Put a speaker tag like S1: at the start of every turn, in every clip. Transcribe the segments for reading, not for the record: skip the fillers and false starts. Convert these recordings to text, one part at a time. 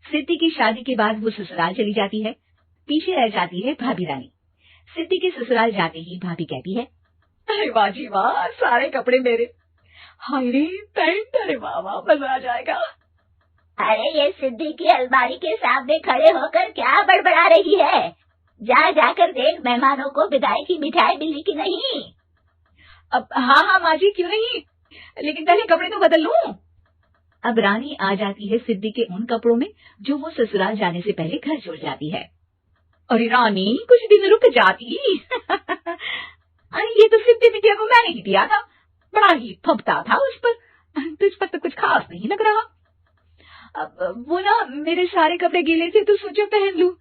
S1: सिद्धि की शादी के बाद वो ससुराल चली जाती है। पीछे रह जाती है भाभी रानी। सिद्धि के ससुराल जाते ही भाभी कहती है, अरे वाह जी वाह, सारे कपड़े मेरे। हाय रे पैंट, अरे वाह वाह, मजा आ जाएगा।
S2: अरे ये सिद्धि की अलमारी के सामने खड़े होकर क्या बड़बड़ा रही है? जा जाकर देख मेहमानों को विदाई की मिठाई मिली कि नहीं।
S1: अब हाँ हाँ माँ जी, क्यों नहीं, लेकिन पहले कपड़े तो बदल लूं। अब रानी आ जाती है सिद्धि के उन कपड़ों में जो वो ससुराल जाने से पहले घर छोड़ जाती है। अरे रानी, कुछ दिन रुक जाती। अरे ये तो सिद्धि बिटिया को मैंने ही दिया था, बड़ा ही फबता था उस पर, तुझ पर तो कुछ खास नहीं लग रहा। अब वो ना मेरे सारे कपड़े गीले थे तो सोचा पहन लूं।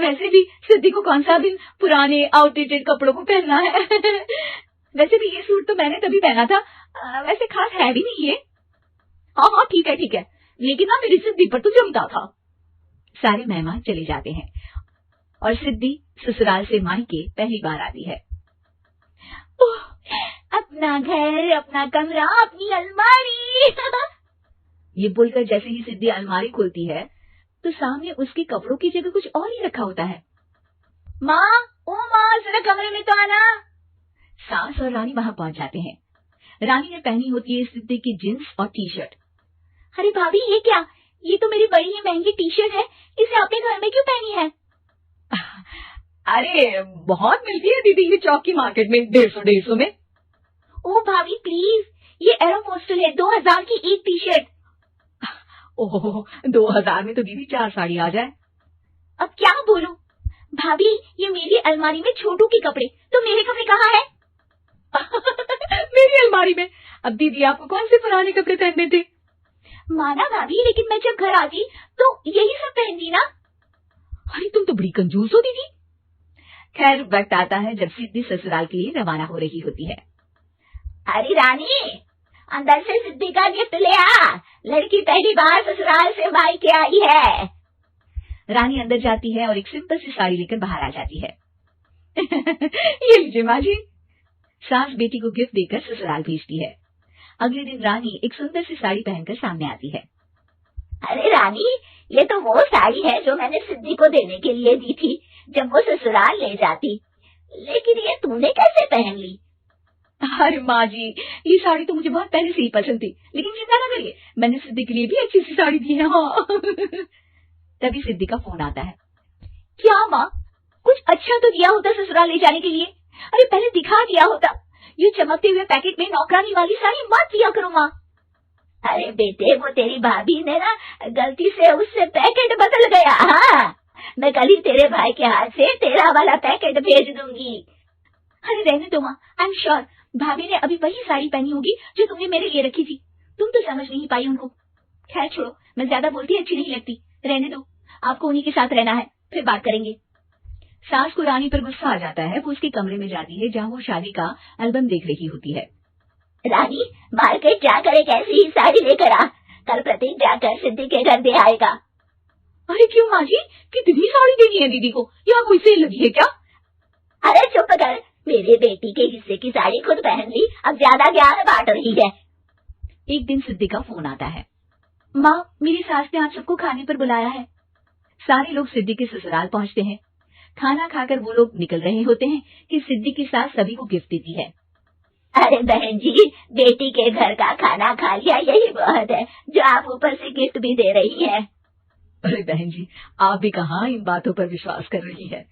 S1: वैसे भी सिद्धि को कौन सा दिन पुराने आउटडेटेड कपड़ों को पहनना है। वैसे भी ये सूट तो मैंने तभी पहना था, वैसे खास है भी नहीं ये। हाँ हाँ ठीक है, लेकिन ना मेरी सिद्धि पर तो जमता था। सारे मेहमान चले जाते हैं और सिद्धि ससुराल से मायके पहली बार आती है।
S2: अपना घर, अपना कमरा, अपनी अलमारी।
S1: ये बोलकर जैसे ही सिद्धि अलमारी खोलती है तो सामने उसके कपड़ों की जगह कुछ और ही रखा होता है।
S2: माँ, ओ माँ, जरा कमरे में तो आना।
S1: सास और रानी वहां पहुंच जाते हैं। रानी ने पहनी होती है सिद्धि की जींस और टी शर्ट।
S2: अरे भाभी, ये क्या? ये तो मेरी बड़ी ही महंगी टी शर्ट है, इसे आपने घर में क्यों पहनी है?
S1: अरे बहुत मिलती है दीदी ये चौक की मार्केट में, 150 में।
S2: ओ भाभी प्लीज, ये एरोपोस्टल है, 2000 की एक टी शर्ट।
S1: ओह, 2000 में तो दीदी 4 साड़ी आ जाए।
S2: अब क्या बोलूं? भाभी, ये मेरी अलमारी में छोटू के कपड़े, तो मेरे कपड़े कहाँ हैं?
S1: मेरी अलमारी में? अब दीदी आपको कौन से पुराने कपड़े पहनने थे?
S2: माना भाभी, लेकिन मैं जब घर आती तो यही सब पहनती ना।
S1: अरे तुम तो बड़ी कंजूस हो दीदी। खैर वक्त आता है जब सिद्धि ससुराल के लिए रवाना हो रही होती है।
S2: अरे रानी, अंदर से सिद्धि का गिफ्ट ले आ, लड़की पहली बार ससुराल से मायके आई है।
S1: रानी अंदर जाती है और एक सिंपल सी साड़ी लेकर बाहर आ जाती है। ये लीजिए माँ जी। सास बेटी को गिफ्ट देकर ससुराल भेजती है। अगले दिन रानी एक सुंदर सी साड़ी पहनकर सामने आती है।
S2: अरे रानी, ये तो वो साड़ी है जो मैंने सिद्धि को देने के लिए दी थी जब वो ससुराल ले जाती, लेकिन ये तूने कैसे पहन ली?
S1: अरे माँ जी, ये साड़ी तो मुझे बहुत पहले से ही पसंद थी, लेकिन चिंता न करिए, मैंने सिद्धि के लिए भी अच्छी सी साड़ी दी है। हाँ। तभी सिद्धि का फोन आता है।
S2: क्या माँ, कुछ अच्छा तो दिया होता ससुराल ले जाने के लिए, अरे पहले दिखा दिया होता। ये चमकते हुए पैकेट में नौकरानी वाली साड़ी मत दिया करो माँ। अरे बेटे, वो तेरी भाभी ने ना गलती से उससे पैकेट बदल गया। हाँ, मैं कल ही तेरे भाई के हाथ से तेरा वाला पैकेट भेज दूंगी। अरे रहने दो माँ, आई एम श्योर भाभी ने अभी वही साड़ी पहनी होगी जो तुमने मेरे लिए रखी थी, तुम तो समझ नहीं पाई उनको। खैर छोड़ो, मैं ज्यादा बोलती अच्छी नहीं लगती, रहने दो, आपको उन्हीं के साथ रहना है, फिर बात करेंगे।
S1: सास को रानी पर गुस्सा आ जाता है। वो उसके कमरे में जाती है जहाँ वो शादी का एल्बम देख रही होती है।
S2: रानी, मार्केट जाकर एक ऐसी ही साड़ी लेकर आ, कल प्रतीक जाकर सिद्धि के घर दे आएगा।
S1: अरे क्यों माँ जी, कितनी साड़ी देनी है दीदी को, यहाँ कोई सेल लगी है क्या?
S2: अरे चुप कर, मेरे बेटी के हिस्से की साड़ी खुद पहन ली, अब ज्यादा ज्ञान बांट रही है।
S1: एक दिन सिद्धि का फोन आता है। माँ, मेरी सास ने आज सबको खाने पर बुलाया है। सारे लोग सिद्धि के ससुराल पहुँचते हैं। खाना खाकर वो लोग निकल रहे होते हैं कि सिद्धि की सास सभी को गिफ्ट देती है।
S2: अरे बहन जी, बेटी के घर का खाना खा लिया, यही बहुत है जो आप ऊपर से गिफ्ट भी दे रही है।
S1: अरे बहन जी, आप भी कहाँ इन बातों पर विश्वास कर रही है।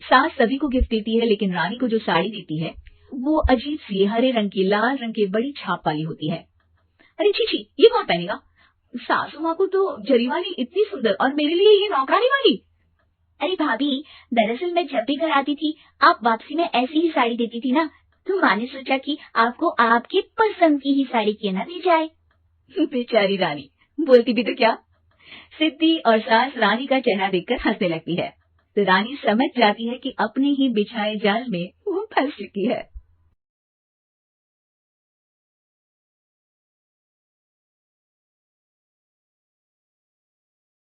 S1: सास सभी को गिफ्ट देती है, लेकिन रानी को जो साड़ी देती है वो अजीब सी हरे रंग की, लाल रंग की बड़ी छाप वाली होती है। अरे छी, ये कौन पहनेगा? सासू माँ को तो जरी वाली इतनी सुंदर, और मेरे लिए ये नौकरानी वाली।
S2: अरे भाभी, दरअसल मैं जब भी घर आती थी आप वापसी में ऐसी ही साड़ी देती थी ना, तो माँ ने सोचा कि आपको आपकी पसंद की ही साड़ी क्यों ना दी जाए।
S1: बेचारी रानी, बोलती भी तो क्या। सिद्धि और सास रानी का चेहरा देखकर हंसने लगती है, तो रानी समझ जाती है कि अपने ही बिछाए जाल में वो फंस चुकी है।